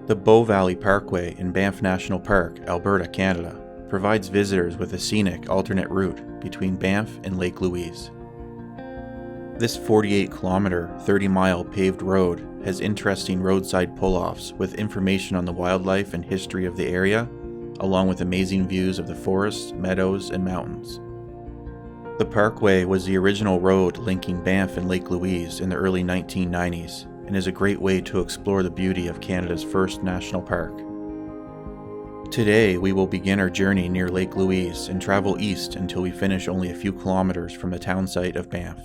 The Bow Valley Parkway in Banff National Park, Alberta, Canada, provides visitors with a scenic alternate route between Banff and Lake Louise. This 48-kilometer, 30-mile paved road has interesting roadside pull-offs with information on the wildlife and history of the area, along with amazing views of the forests, meadows, and mountains. The Parkway was the original road linking Banff and Lake Louise in the early 1990s and is a great way to explore the beauty of Canada's first national park. Today, we will begin our journey near Lake Louise and travel east until we finish only a few kilometers from the townsite of Banff.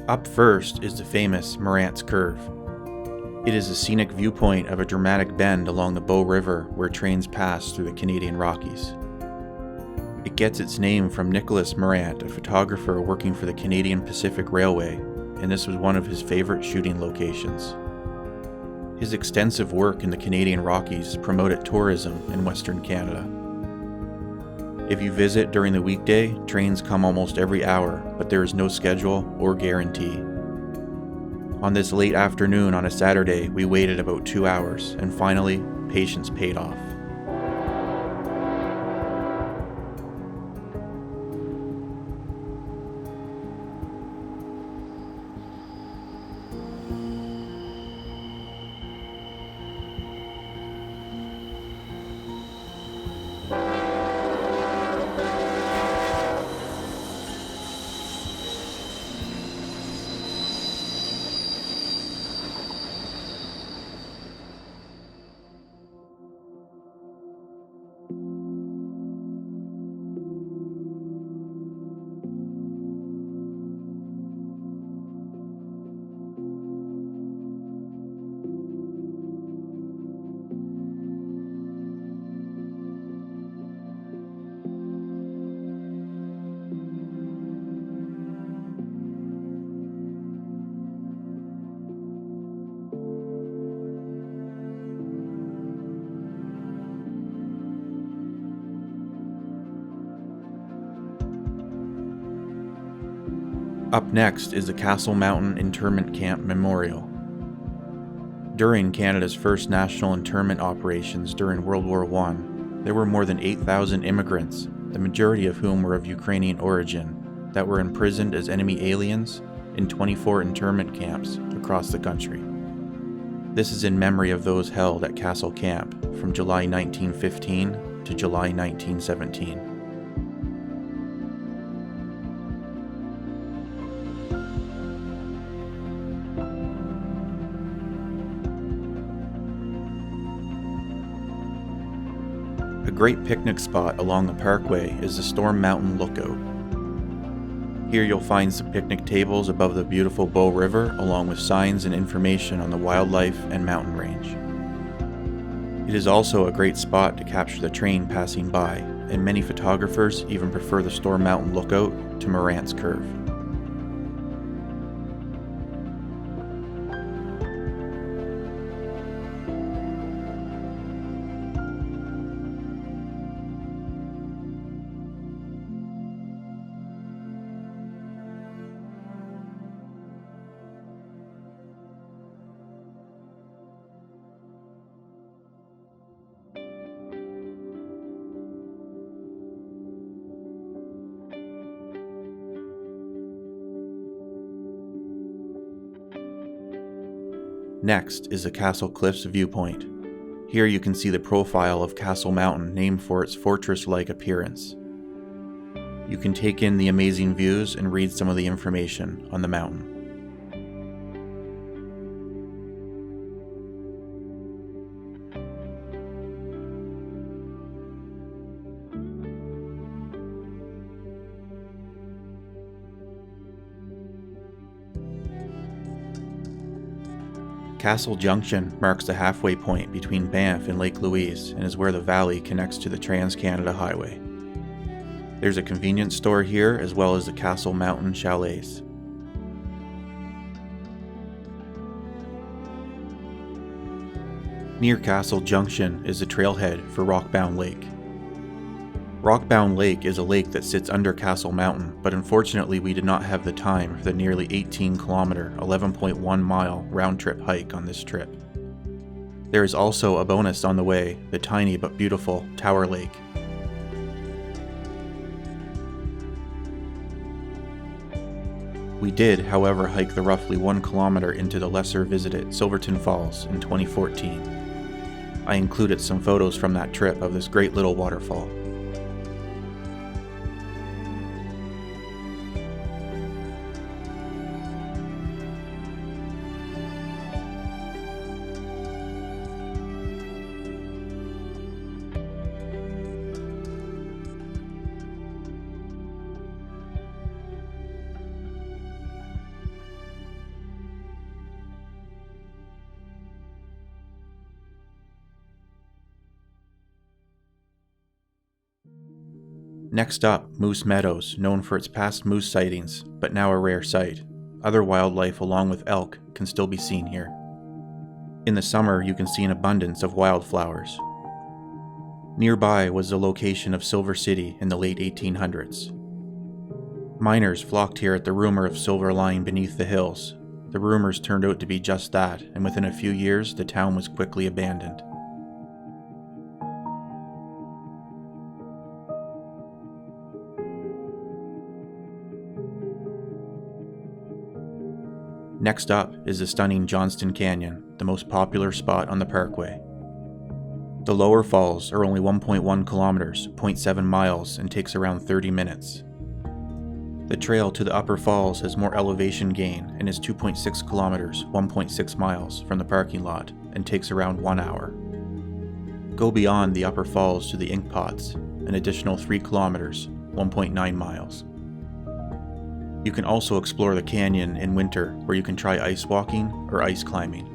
Up first is the famous Morant's Curve. It is a scenic viewpoint of a dramatic bend along the Bow River where trains pass through the Canadian Rockies. It gets its name from Nicholas Morant, a photographer working for the Canadian Pacific Railway, and this was one of his favorite shooting locations. His extensive work in the Canadian Rockies promoted tourism in Western Canada. If you visit during the weekday, trains come almost every hour, but there is no schedule or guarantee. On this late afternoon on a Saturday, we waited about 2 hours, and finally, patience paid off. Up next is the Castle Mountain Internment Camp Memorial. During Canada's first national internment operations during World War I, there were more than 8,000 immigrants, the majority of whom were of Ukrainian origin, that were imprisoned as enemy aliens in 24 internment camps across the country. This is in memory of those held at Castle Camp from July 1915 to July 1917. A great picnic spot along the parkway is the Storm Mountain Lookout. Here you'll find some picnic tables above the beautiful Bow River, along with signs and information on the wildlife and mountain range. It is also a great spot to capture the train passing by, and many photographers even prefer the Storm Mountain Lookout to Morant's Curve. Next is the Castle Cliffs Viewpoint. Here you can see the profile of Castle Mountain, named for its fortress-like appearance. You can take in the amazing views and read some of the information on the mountain. Castle Junction marks the halfway point between Banff and Lake Louise and is where the valley connects to the Trans-Canada Highway. There's a convenience store here as well as the Castle Mountain Chalets. Near Castle Junction is the trailhead for Rockbound Lake. Rockbound Lake is a lake that sits under Castle Mountain, but unfortunately we did not have the time for the nearly 18-kilometer, 11.1 mile round-trip hike on this trip. There is also a bonus on the way, the tiny but beautiful Tower Lake. We did, however, hike the roughly 1 kilometer into the lesser visited Silverton Falls in 2014. I included some photos from that trip of this great little waterfall. Next up, Moose Meadows, known for its past moose sightings, but now a rare sight. Other wildlife along with elk can still be seen here. In the summer, you can see an abundance of wildflowers. Nearby was the location of Silver City in the late 1800s. Miners flocked here at the rumor of silver lying beneath the hills. The rumors turned out to be just that, and within a few years, the town was quickly abandoned. Next up is the stunning Johnston Canyon, the most popular spot on the Parkway. The lower falls are only 1.1 kilometers, 0.7 miles, and takes around 30 minutes. The trail to the upper falls has more elevation gain and is 2.6 kilometers, 1.6 miles from the parking lot, and takes around 1 hour. Go beyond the upper falls to the Ink Pots, an additional 3 kilometers, 1.9 miles. You can also explore the canyon in winter, where you can try ice walking or ice climbing.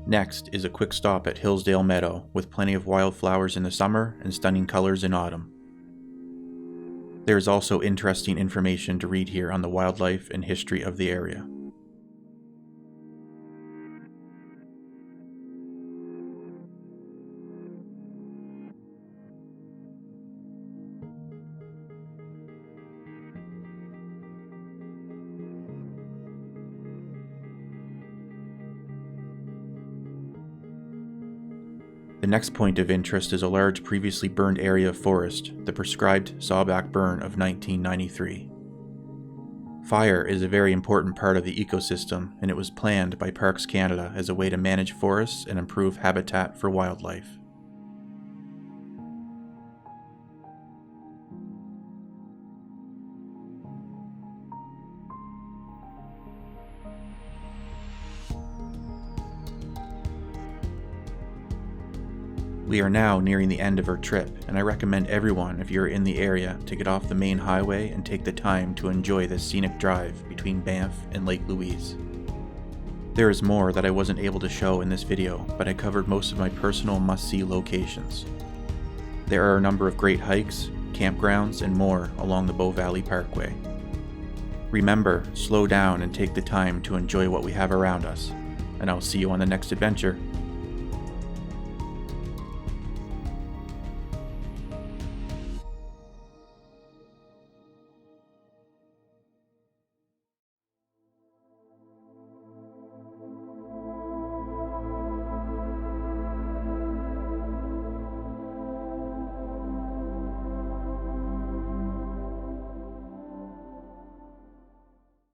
Next is a quick stop at Hillsdale Meadow, with plenty of wildflowers in the summer and stunning colors in autumn. There is also interesting information to read here on the wildlife and history of the area. The next point of interest is a large previously burned area of forest, the prescribed Sawback Burn of 1993. Fire is a very important part of the ecosystem, and it was planned by Parks Canada as a way to manage forests and improve habitat for wildlife. We are now nearing the end of our trip, and I recommend everyone, if you're in the area, to get off the main highway and take the time to enjoy this scenic drive between Banff and Lake Louise. There is more that I wasn't able to show in this video, but I covered most of my personal must-see locations. There are a number of great hikes, campgrounds, and more along the Bow Valley Parkway. Remember, slow down and take the time to enjoy what we have around us, and I'll see you on the next adventure.